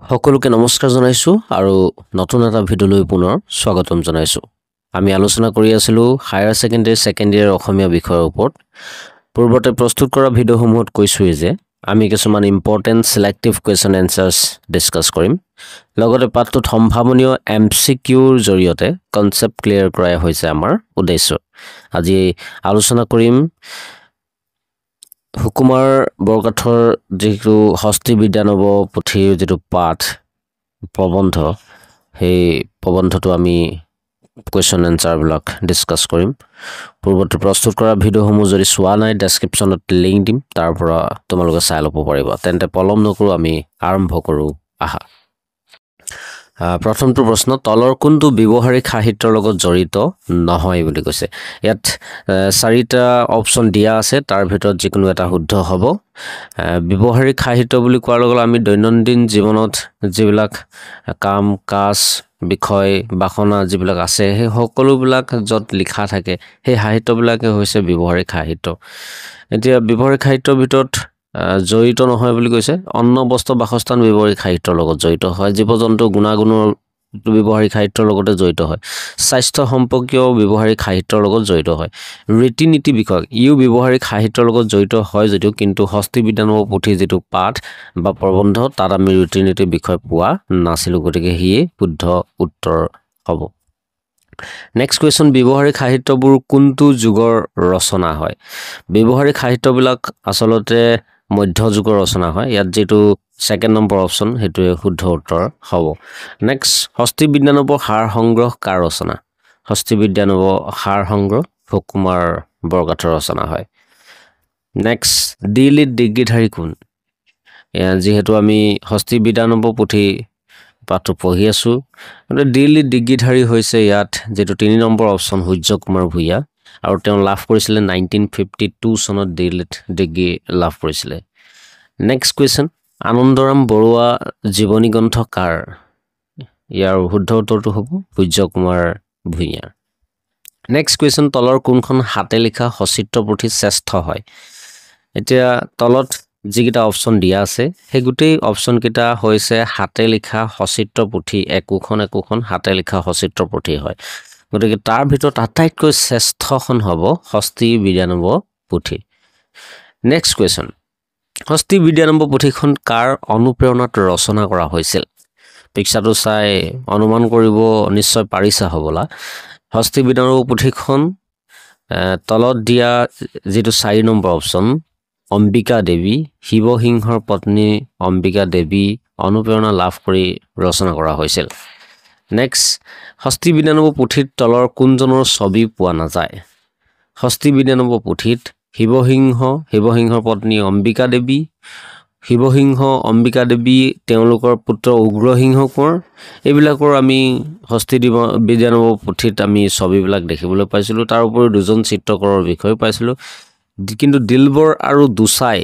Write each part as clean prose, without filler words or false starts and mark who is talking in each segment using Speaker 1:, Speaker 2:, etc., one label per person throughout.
Speaker 1: সকলোকে নমস্কাৰ জনাইছো আৰু নতুন এটা ভিডিঅ'লৈ পুনৰ স্বাগতম জনাইছো। আমি আলোচনা কৰি আছিলো হায়াৰ সেকেন্ডাৰী সেকেন্ড ইয়াৰ অসমীয়া বিষয়ৰ ওপৰত। পূৰ্বতে প্ৰস্তুত কৰা ভিডিঅ'সমূহত কৈছোৱে যে আমি কিছুমান ইম্পৰ্টেন্ট সিলেক্টিভ কোৱেশ্চন এনসাৰ্স ডিসকাস কৰিম। লগতে পাঠটোত সম্ভাৱনীয় এমসিকিউৰ জৰিয়তে কনসেপ্ট ক্লিয়াৰ কৰাই হৈছে আমাৰ উদ্দেশ্য। আজি আলোচনা কৰিম হুকুমাৰ বৰকাঠৰ যিটো হস্তি বিদ্যানব পুথিৰ যিটো পাঠ প্ৰবন্ধ, সেই প্ৰবন্ধটো আমি কোৱেশ্চন এনসাৰবিলাক ডিসকাস কৰিম। পূৰ্বতে প্ৰস্তুত কৰা ভিডিঅ'সমূহ যদি চোৱা নাই ডেসক্ৰিপশ্যনত লিংক দিম, তাৰ পৰা তোমালোকে চাই ল'ব পাৰিবা। তেন্তে পলম নকৰো, আমি আৰম্ভ কৰো আহা। প্ৰথমটো প্ৰশ্ন, তলৰ কোনটো ব্যৱহাৰিক সাহিত্যৰ লগত জড়িত নহয় বুলি কৈছে। ইয়াত চাৰিটা অপচন দিয়া আছে, তাৰ ভিতৰত যিকোনো এটা শুদ্ধ হ'ব। ব্যৱহাৰিক সাহিত্য বুলি কোৱাৰ লগে লগে আমি দৈনন্দিন জীৱনত যিবিলাক কাম কাজ বিষয় বাসনা যিবিলাক আছে সেই সকলোবিলাক য'ত লিখা থাকে সেই সাহিত্যবিলাকে হৈছে ব্যৱহাৰিক সাহিত্য। এতিয়া ব্যৱহাৰিক সাহিত্যৰ ভিতৰত জড়িত নহয় বুলি কৈছে। অন্ন বস্ত্ৰ বাসস্থান ব্যৱহাৰিক সাহিত্যৰ লগত জড়িত হয়। জীৱ জন্তু গুণাগুণৰ ব্যৱহাৰিক সাহিত্যৰ লগতে জড়িত হয়। স্বাস্থ্য সম্পৰ্কীয় ব্যৱহাৰিক সাহিত্যৰ লগত জড়িত হয়। ৰীতি নীতি বিষয়ক ইও ব্যৱহাৰিক সাহিত্যৰ লগত জড়িত হয় যদিও কিন্তু হস্তি বিদ্যানব পুথি যিটো পাঠ বা প্ৰবন্ধ তাত আমি ৰীতি নীতি বিষয় পোৱা নাছিলো, গতিকে সিয়ে শুদ্ধ উত্তৰ হ'ব। নেক্সট কুৱেশ্যন, ব্যৱহাৰিক সাহিত্যবোৰ কোনটো যুগৰ ৰচনা হয়? ব্যৱহাৰিক সাহিত্যবিলাক আচলতে মধ্যযুগৰ ৰচনা হয়। ইয়াত যিটো সেকেন্ড নম্বৰ অপচন সেইটোৱে শুদ্ধ উত্তৰ হ'ব। নেক্সট, হস্তি বিদ্যানবৰ সাৰ সংগ্ৰহ কাৰ ৰচনা? হস্তি বিদ্যানব সাৰ সংগ্ৰহ হুকুমাৰ বৰকাঠৰ ৰচনা হয়। নেক্সট, ডিলিট ডিগ্ৰীধাৰী কোন? যিহেতু আমি হস্তি বিদ্যানব পুথি পাঠটো পঢ়ি আছো, ডিলিট ডিগ্ৰীধাৰী হৈছে ইয়াত যিটো ৩ নম্বৰ অপচন সূৰ্য কুমাৰ ভূঞা, আৰু তেওঁ লাভ কৰিছিলে 1952 চনত ডিলিট ডিগ্ৰী লাভ কৰিছিলে। নেক্সট কুৱেশ্যন, আনন্দৰাম বৰুৱা জীৱনী গ্ৰন্থ কাৰ? ইয়াৰ শুদ্ধ উত্তৰটো হ'ব সূৰ্য কুমাৰ ভূঞা। নেক্সট কুৱেশ্যন, তলৰ কোনখন হাতে লিখা সচিত্ৰ পুথি শ্ৰেষ্ঠ হয়? এতিয়া তলত যিকেইটা অপচন দিয়া আছে সেই গোটেই অপচন কেইটা হৈছে হাতে লিখা সচিত্ৰ পুথি, একোখন হাতে লিখা সচিত্ৰ পুথি হয়। গতিকে তাৰ ভিতৰত আটাইতকৈ শ্ৰেষ্ঠখন হ'ব হস্তি বিদ্যানব পুথি। নেক্সট কুৱেশ্যন, হস্তি বিদ্যানব পুথিখন কাৰ অনুপ্ৰেৰণাত ৰচনা কৰা হৈছিল? পিক্সাৰটো চাই অনুমান কৰিব নিশ্চয় পাৰিছা হ'বলা। হস্তি বিদ্যানব পুথিখন তলত দিয়া যিটো 4 নম্বৰ অপচন অম্বিকা দেৱী, শিৱসিংহৰ পত্নী অম্বিকা দেৱী অনুপ্ৰেৰণা লাভ কৰি ৰচনা কৰা হৈছিল। নেক্সট, হস্তি বিদ্যানব পুথিত তলৰ কোনজনৰ ছবি পোৱা নাযায়? হস্তি বিদ্যানব পুথিত শিৱসিংহৰ পত্নী অম্বিকা দেৱী, শিৱসিংহ অম্বিকা দেৱী তেওঁলোকৰ পুত্ৰ উগ্ৰসিংহ কোঁৱৰ, এইবিলাকৰ আমি হস্তি বিদ্যানব পুথিত আমি ছবিবিলাক দেখিবলৈ পাইছিলোঁ। তাৰ উপৰিও দুজন চিত্ৰকৰৰ বিষয়ে পাইছিলোঁ, কিন্তু দিলবৰ আৰু দুচাই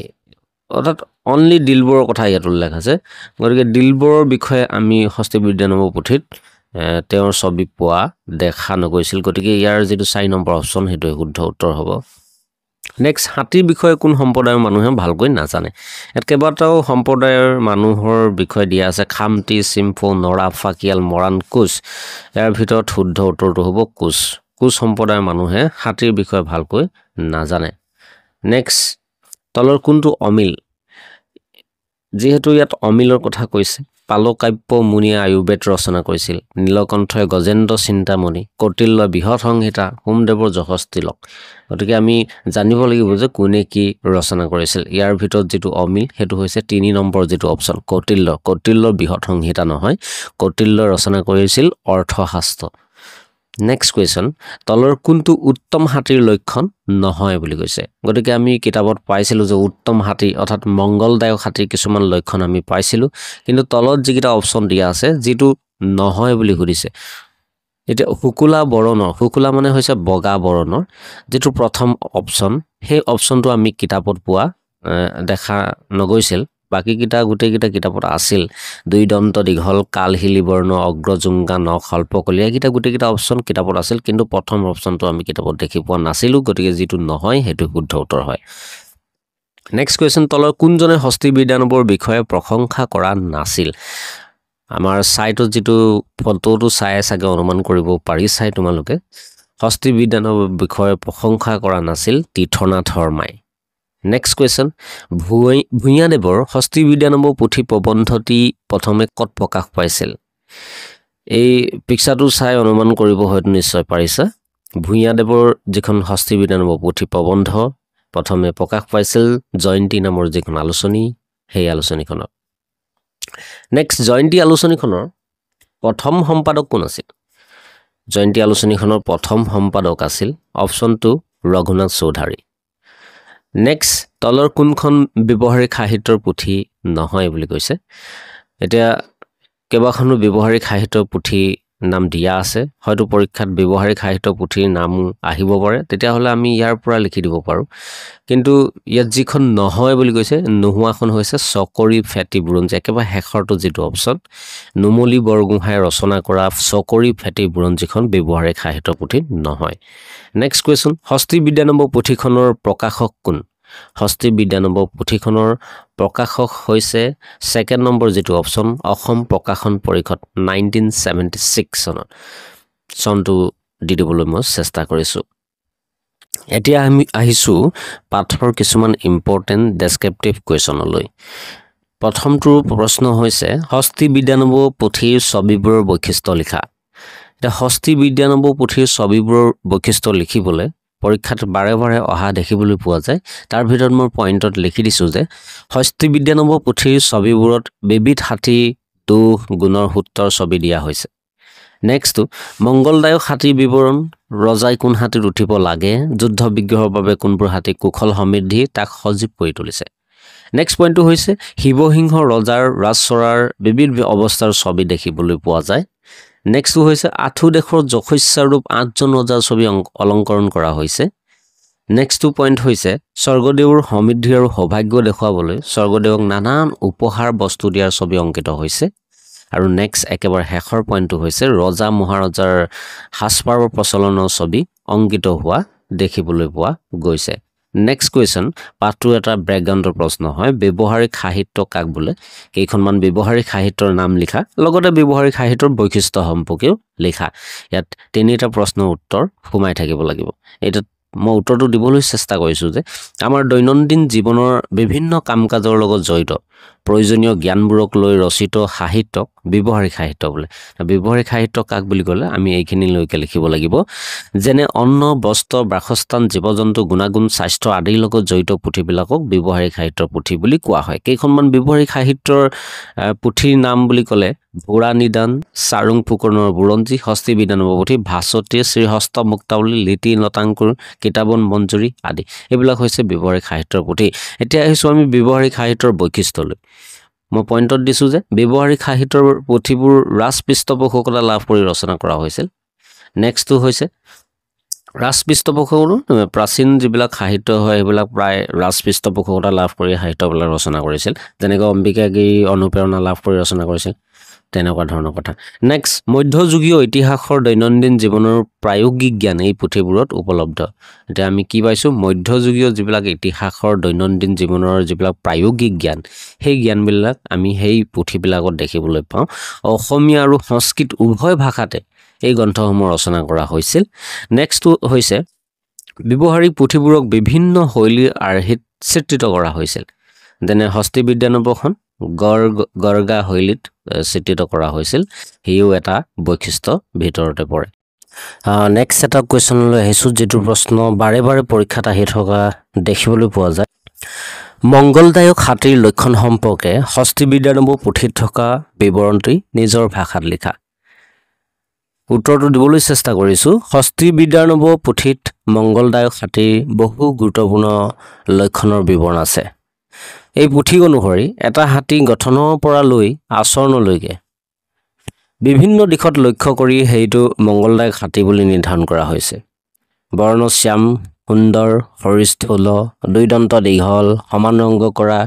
Speaker 1: অৰ্থাৎ অনলি দিলবৰৰ কথা ইয়াত উল্লেখ আছে। গতিকে দিলবৰৰ বিষয়ে আমি হস্তি বিদ্যানব পুথিত তেওঁৰ ছবি পোৱা দেখা নগৈছিল। গতিকে ইয়াৰ যিটো 4 নম্বৰ অপচন সেইটোৱে শুদ্ধ উত্তৰ হ'ব। নেক্সট, হাতীৰ বিষয়ে কোন সম্প্ৰদায়ৰ মানুহে ভালকৈ নাজানে? ইয়াত কেইবাটাও সম্প্ৰদায়ৰ মানুহৰ বিষয়ে দিয়া আছে, খামতি, চিম্ফু, নৰা, ফাকিয়াল, মৰাণ, কোচ। ইয়াৰ ভিতৰত শুদ্ধ উত্তৰটো হ'ব কোচ। কোচ সম্প্ৰদায়ৰ মানুহে হাতীৰ বিষয়ে ভালকৈ নাজানে। নেক্সট, তলৰ কোনটো অমিল? যিহেতু ইয়াত অমিলৰ কথা কৈছে, পালকাব্য মুনিয়ে আয়ুৰ্বেদ ৰচনা কৰিছিল, নীলকণ্ঠই গজেন্দ্ৰ চিন্তামণি, কৌটিল্যই বৃহৎ সংহিতা, সোমদেৱৰ যশস্ তিলক। গতিকে আমি জানিব লাগিব যে কোনে কি ৰচনা কৰিছিল। ইয়াৰ ভিতৰত যিটো অমিল সেইটো হৈছে 3 নম্বৰ যিটো অপচন কৌটিল্যৰ বৃহৎ সংহিতা নহয়, কৌটিল্যই ৰচনা কৰিছিল অৰ্থশাস্ত্ৰ। নেক্সট কুৱেশ্যন, তলৰ কোনটো উত্তম হাতীৰ লক্ষণ নহয় বুলি কৈছে? গতিকে আমি কিতাপত পাইছিলোঁ যে উত্তম হাতী অৰ্থাৎ মংগলদায়ক হাতীৰ কিছুমান লক্ষণ আমি পাইছিলোঁ, কিন্তু তলত যিকেইটা অপচন দিয়া আছে যিটো নহয় বুলি সুধিছে। এতিয়া শুকুলা বৰণৰ, শুকুলা মানে হৈছে বগা বৰণৰ যিটো প্ৰথম অপচন, সেই অপচনটো আমি কিতাপত পোৱা দেখা নগৈছিল। বাকীকেইটা গোটেইকেইটা কিতাপত আছিল। 2 দন্ত দীঘল, কালহিলি বৰ্ণ, অগ্ৰজুংগা নখ, সল্পকলি, এইকেইটা গোটেইকেইটা অপচন কিতাপত আছিল, কিন্তু প্ৰথম অপচনটো আমি কিতাপত দেখি পোৱা নাছিলোঁ। গতিকে যিটো নহয় সেইটো শুদ্ধ উত্তৰ হয়। নেক্সট কুৱেশ্যন, তলৰ কোনজনে হস্তি বিদ্যানবৰ বিষয়ে প্ৰশংসা কৰা নাছিল? আমাৰ চাইটত যেটো ফটোটো চাই চাগে অনুমান কৰিব পাৰিছাই তোমালোকে হস্তি বিজ্ঞানৰ বিষয়ে প্ৰশংসা কৰা নাছিল তীৰ্থনাথ শৰ্মাই নেক্সট কোৱেশ্চন ভূঞাদেৱৰ হস্তি বিজ্ঞানৰ পুথি প্ৰবন্ধটি প্ৰথমে কত প্ৰকাশ পাইছিল এই পিকচাৰটো চাই অনুমান কৰিব হয়তো নিশ্চয় পাৰিছা ভূঞাদেৱৰ যিখন হস্তি বিজ্ঞানৰ পুথি প্ৰবন্ধ প্ৰথমে প্ৰকাশ পাইছিল জয়ন্তী নামৰ যিখন আলোচনী সেই আলোচনীখনত নেক্সট জয়ন্তী আলোচনীখনৰ প্ৰথম সম্পাদক কোন আছিল জয়ন্তী আলোচনীখনৰ প্ৰথম সম্পাদক আছিল অপচন 2 ৰঘুনাথ চৌধাৰী নেক্সট তলৰ কোনখন ব্যৱহাৰিক সাহিত্যৰ পুথি নহয় বুলি কৈছে এতিয়া কেবাখনো ব্যৱহাৰিক সাহিত্যৰ পুথি নাম দিয়া আছে হয়তো পৰীক্ষাত ব্যৱহাৰিক সাহিত্য পুথিৰ নাম আহিব পাৰে তেতিয়া হলে আমি ইয়াৰ পৰা লিখি দিব পাৰো কিন্তু ইয়াত যিখন নহয় বুলি কৈছে নোহোৱাখন হৈছে চকৰি ফেটি বুৰঞ্জী একেবাৰে হেখৰটো যেটো অপচন নুমলী বৰগোহাঁই ৰচনা কৰা চকৰি ফেটি বুৰঞ্জীখন ব্যৱহাৰিক সাহিত্য পুথি নহয় নেক্সট কোৱেশ্চন হস্তি বিদ্যানম্ব পুথিখনৰ প্ৰকাশক কোন হস্তি বিদ্যানম্ব পুথিখনৰ প্ৰকাশক হৈছে সেকেন্ড নম্বৰ যেটো অপচন অসম প্ৰকাশন পৰিষদ 1976 চনত চনটো দি দিবলৈ মই চেষ্টা কৰিছো এতিয়া আমি আহিছো পাঠৰ কিছুমান ইম্পৰ্টেন্ট ডেসক্ৰিপটিভ কোৱেশ্চনলৈ প্ৰথমটো প্ৰশ্ন হৈছে হস্তি বিদ্যানম্ব পুথিৰ ছবিবোৰৰ বৈশিষ্ট্য লিখা এটা হস্তি বিদ্যানম্ব পুথিৰ ছবিবোৰৰ বৈশিষ্ট্য লিখিবলৈ পৰীক্ষাত বাৰে বাৰে অহা দেখিবলৈ পোৱা যায় তাৰ ভিতৰত মই পইণ্টত লিখি দিছো যে হস্তি বিদ্যানম্ব পুথিৰ ছবিবোৰত বিবিধ হাতী দুখ গুণৰ সূত্ৰৰ ছবি দিয়া হৈছে নেক্সট মংগলদায়ক হাতীৰ বিৱৰণ ৰজাই কোন হাতীত উঠিব লাগে যুদ্ধ বিগ্ৰহৰ বাবে কোনবোৰ হাতী কুশল সমৃদ্ধি তাক সজীৱ কৰি তুলিছে নেক্সট পইণ্টটো হৈছে শিৱসিংহ ৰজাৰ ৰাজচৰাৰ বিবিধ অৱস্থাৰ ছবি দেখিবলৈ পোৱা যায় নেক্সট হৈছে আঠু দেশৰ যশস্যা ৰূপ 8 জন ৰজাৰ ছবি অলংকৰণ কৰা হৈছে নেক্সট পইণ্ট হৈছে স্বৰ্গদেৱৰ সমৃদ্ধি আৰু সৌভাগ্য দেখুৱাবলৈ স্বৰ্গদেৱক নানান উপহাৰ বস্তু দিয়াৰ ছবি অংকিত হৈছে আৰু নেক্সট একেবাৰে হেখৰ পইণ্টটো হৈছে ৰজা মহাৰজাৰ হাসপাৰৰ প্ৰচলনৰ ছবি অংকিত হোৱা দেখিবলৈ পোৱা গৈছে নেক্সট কোৱেশ্চন পাঠটো এটা ব্যাকগ্ৰাউণ্ডৰ প্ৰশ্ন হয় ব্যৱহাৰিক সাহিত্য কাক বোলে কেইখনমান ব্যৱহাৰিক সাহিত্যৰ নাম লিখা লগতে ব্যৱহাৰিক সাহিত্যৰ বৈশিষ্ট্য সম্পৰ্কেও লিখা ইয়াত তিনিটা প্ৰশ্নৰ উত্তৰ ফুমাই থাকিব লাগিব এটা মই উত্তৰটো দিবলৈ চেষ্টা কৰিছো যে আমাৰ দৈনন্দিন জীৱনৰ বিভিন্ন কামকাজৰ লগত জড়িত প্ৰয়োজনীয় জ্ঞানবোৰক লৈ ৰচিত সাহিত্যক ব্যৱহাৰিক সাহিত্য বোলে ব্যৱহাৰিক সাহিত্য কাক বুলি ক'লে আমি এইখিনি লৈকে লিখিব লাগিব যেনে অন্ন বস্ত্ৰ বাসস্থান জীৱ-জন্তু গুণাগুণ স্বাস্থ্য আদিৰ লগত জড়িত পুথিবিলাকক ব্যৱহাৰিক সাহিত্যৰ পুথি বুলি কোৱা হয় কেইখনমান ব্যৱহাৰিক সাহিত্যৰ পুথিৰ নাম বুলি ক'লে ঘোঁৰা নিদান চাৰুং ফুকনৰ বুৰঞ্জী হস্তি বিদ্যানম্ব পুথি ভাস্বতী শ্ৰীহস্ত মুক্তাৱলী লিটি নতাংকুৰ কিতাবন মঞ্জুৰী আদি এইবিলাক হৈছে ব্যৱহাৰিক সাহিত্যৰ পুথি এতিয়া আহিছো আমি ব্যৱহাৰিক সাহিত্যৰ বৈশিষ্ট্যলৈ মই পইণ্টত দিছো যে ব্যৱহাৰিক সাহিত্যৰ পুথিবোৰ ৰাজপৃষ্ঠপোষকতা লাভ কৰি ৰচনা কৰা হৈছিল নেক্সটটো হৈছে ৰাজপৃষ্ঠপোষকতা প্ৰাচীন যিবিলাক সাহিত্য হয় এইবিলাক প্ৰায় ৰাজপৃষ্ঠপোষকতা লাভ কৰি সাহিত্যবিলাক ৰচনা কৰিছিল যেনেকৈ অম্বিকাগিৰি অনুপ্ৰেৰণা লাভ কৰি ৰচনা কৰিছিল তেনেকুৱা ধৰণৰ কথা নেক্সট মধ্যযুগীয় ইতিহাসৰ দৈনন্দিন জীৱনৰ প্ৰায়োগিক জ্ঞান এই পুথিবোৰত উপলব্ধ এতিয়া আমি কি পাইছো মধ্যযুগীয় যিবিলাক ইতিহাসৰ দৈনন্দিন জীৱনৰ যিবিলাক প্ৰায়োগিক জ্ঞান সেই জ্ঞানবিলাক আমি সেই পুথিবিলাকত দেখিবলৈ পাওঁ অসমীয়া আৰু সংস্কৃত উভয় ভাষাতে এই গ্ৰন্থসমূহ ৰচনা কৰা হৈছিল নেক্সটটো হৈছে ব্যৱহাৰিক পুথিবোৰক বিভিন্ন শৈলীৰ আৰ্হিত চিত্ৰিত কৰা হৈছিল যেনে হস্তি বিদ্যানম্বখন গৰ্গা শৈলীত চিত্ৰিত কৰা হৈছিল হিও এটা বৈশিষ্ট্য ভিতৰতে পৰে নেক্সট এটা কোৱেশ্চনলৈ আহিছো যেটো প্ৰশ্ন বাৰে বাৰে পৰীক্ষাত আহি থকা দেখিবলৈ পোৱা যায় মংগলদায়ক হাতীৰ লক্ষণ সম্পৰ্কে হস্তি বিদ্যানম্ব পুথিত থকা বিৱৰণটি নিজৰ ভাষাত লিখা উত্তৰটো দিবলৈ চেষ্টা কৰিছো হস্তি বিদ্যানম্ব পুথিত মংগলদায়ক হাতীৰ বহু গুৰুত্বপূৰ্ণ লক্ষণৰ বিৱৰণ আছে এই পুথি অনুসৰি এটা হাতী গঠনৰ পৰা লৈ আচৰণলৈকে বিভিন্ন দিশত লক্ষ্য কৰি হেইটো মংগলদায়ক হাতী বুলি নিৰ্ধাৰণ কৰা হৈছে বৰ্ণশ্যাম সুন্দৰ হৰিস্থল দুইদন্ত দীঘল সমান ৰংগ কৰা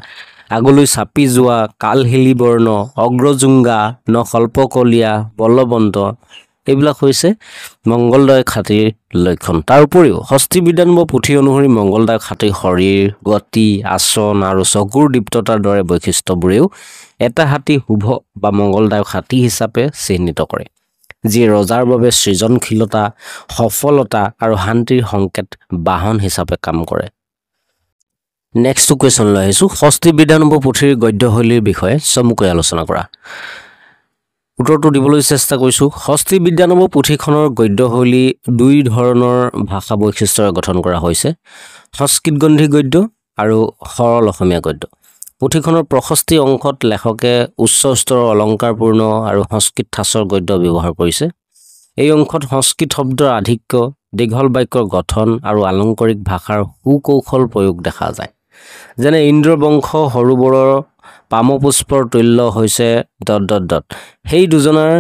Speaker 1: আগলৈ চাপি যোৱা কালহিলি বৰ্ণ অগ্ৰজুংগা নকল্পকলীয়া বলবন্ত এইবিলাক হৈছে মংগলদায়ক হাতীৰ লক্ষণ তাৰ উপৰিও হস্তি বিদ্যানম্ব পুথি অনুসৰি মংগলদায়ক হাতীৰ শৰীৰ গতি আচৰণ আৰু চকুৰ দীপ্ততাৰ দৰে বৈশিষ্ট্যবোৰেও এটা হাতী শুভ বা মংগলদায়ক হাতী হিচাপে চিহ্নিত কৰে, যি ৰজাৰ বাবে সৃজনশীলতা, সফলতা আৰু শান্তিৰ সংকেত বাহন হিচাপে কাম কৰে। নেক্সট কুৱেশ্যন লৈ আহিছোঁ, ষষ্ঠী বিদ্যানম্ব পুথিৰ গদ্যশৈলীৰ বিষয়ে চমুকৈ আলোচনা কৰা। উত্তৰটো দিবলৈ চেষ্টা কৰিছোঁ। ষষ্ঠী বিদ্যানম্ব পুথিখনৰ গদ্যশৈলী দুই ধৰণৰ ভাষা বৈশিষ্ট্যৰে গঠন কৰা হৈছে, সংস্কৃতগন্ধী গদ্য আৰু সৰল অসমীয়া গদ্য। পুথিখনৰ ৬৫ অংশত লেখকে উচ্চ স্তৰৰ অলংকাৰপূৰ্ণ আৰু সংস্কৃত ঠাঁচৰ গদ্য ব্যৱহাৰ কৰিছে। এই অংশত সংস্কৃত শব্দৰ আধিক্য, দীঘল বাক্যৰ গঠন আৰু আলংকাৰিক ভাষাৰ সুকৌশল প্ৰয়োগ দেখা যায়। যেনে ইন্দ্ৰবংশ সৰোবৰৰ পামপুষ্পৰ তুল্য হৈছে ... সেই দুজনাৰ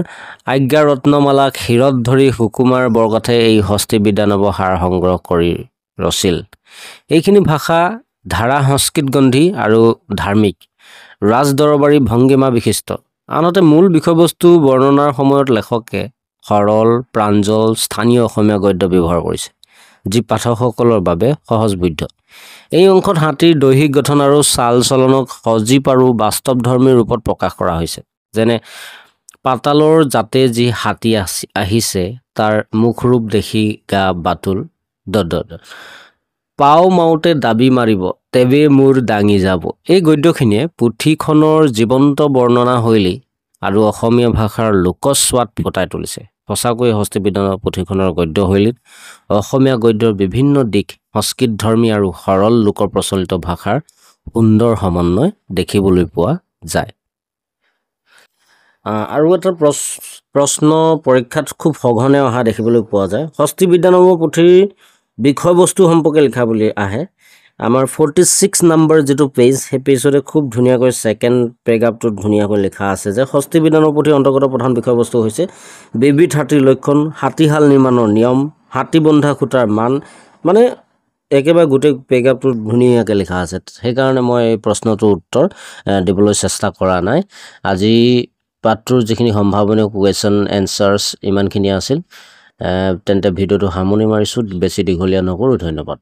Speaker 1: আজ্ঞাৰত্নমালা ক্ষীৰত ধৰি সুকুমাৰ বৰকথাই এই ষষ্ঠী বিদ্যানম্ব সাৰ সংগ্ৰহ কৰি ৰচিল। এইখিনি ভাষা ধাৰা সংস্কৃতগন্ধী আৰু ধাৰ্মিক, ৰাজদৰবাৰী ভংগীমা বিশিষ্ট। আনহাতে মূল বিষয়বস্তু বৰ্ণনাৰ সময়ত লেখকে সৰল, প্ৰাঞ্জল, স্থানীয় অসমীয়া গদ্য ব্যৱহাৰ কৰিছে, যি পাঠকসকলৰ বাবে সহজবোধ্য। এই অংশত হাতীৰ দৈহিক গঠন আৰু চাল চলনক সজীৱ আৰু বাস্তৱধৰ্মী ৰূপত প্ৰকাশ কৰা হৈছে। যেনে পাতালৰ যাতে যি হাতী আহিছে, তাৰ মুখৰূপ দেখি গা বাতুল ... পাও মাউতে দাবী মাৰিব, তেবে মূৰ দাঙি যাব। এই গদ্যখিনিয়ে পুথিখনৰ জীৱন্ত বৰ্ণনাশৈলী আৰু অসমীয়া ভাষাৰ লোকস্বাদ ফুটাই তুলিছে। সঁচাকৈ ষষ্ঠী বিদ্যানম্ব পুথিখনৰ গদ্যশৈলীত অসমীয়া গদ্যৰ বিভিন্ন দিশ, সংস্কৃতধৰ্মী আৰু সৰল লোকৰ প্ৰচলিত ভাষাৰ সুন্দৰ সমন্বয় দেখিবলৈ পোৱা যায়। আৰু এটা প্ৰশ্ন পৰীক্ষাত খুব সঘনে অহা দেখিবলৈ পোৱা যায়, ষষ্ঠী বিদ্যানম্ব পুথিৰ বিষয়বস্তু সম্পৰ্কে লিখা বুলি আহে। আমাৰ 46 নম্বৰ যিটো পেজ, সেই পেজতে খুব ধুনীয়াকৈ ছেকেণ্ড পেৰাগ্ৰাফটোত ধুনীয়াকৈ লিখা আছে যে ষষ্ঠী বিদ্যানম্ব পুথিৰ অন্তৰ্গত প্ৰধান বিষয়বস্তু হৈছে বিবিধ হাতীৰ লক্ষণ, হাতীশাল নিৰ্মাণৰ নিয়ম, হাতী বন্ধা খুঁটাৰ মান। মানে একেবাৰে গোটেই পেৰাগ্ৰাফটোত ধুনীয়াকৈ লিখা আছে। সেইকাৰণে মই এই প্ৰশ্নটোৰ উত্তৰ দিবলৈ চেষ্টা কৰা নাই। আজি পাঠটোৰ যিখিনি সম্ভাৱনীয় কুৱেশ্যন এনচাৰ্ছ ইমানখিনি আছিল। তেন্তে ভিডিঅ'টো সামৰণি মাৰিছোঁ, বেছি দীঘলীয়া নকৰোঁ। ধন্যবাদ।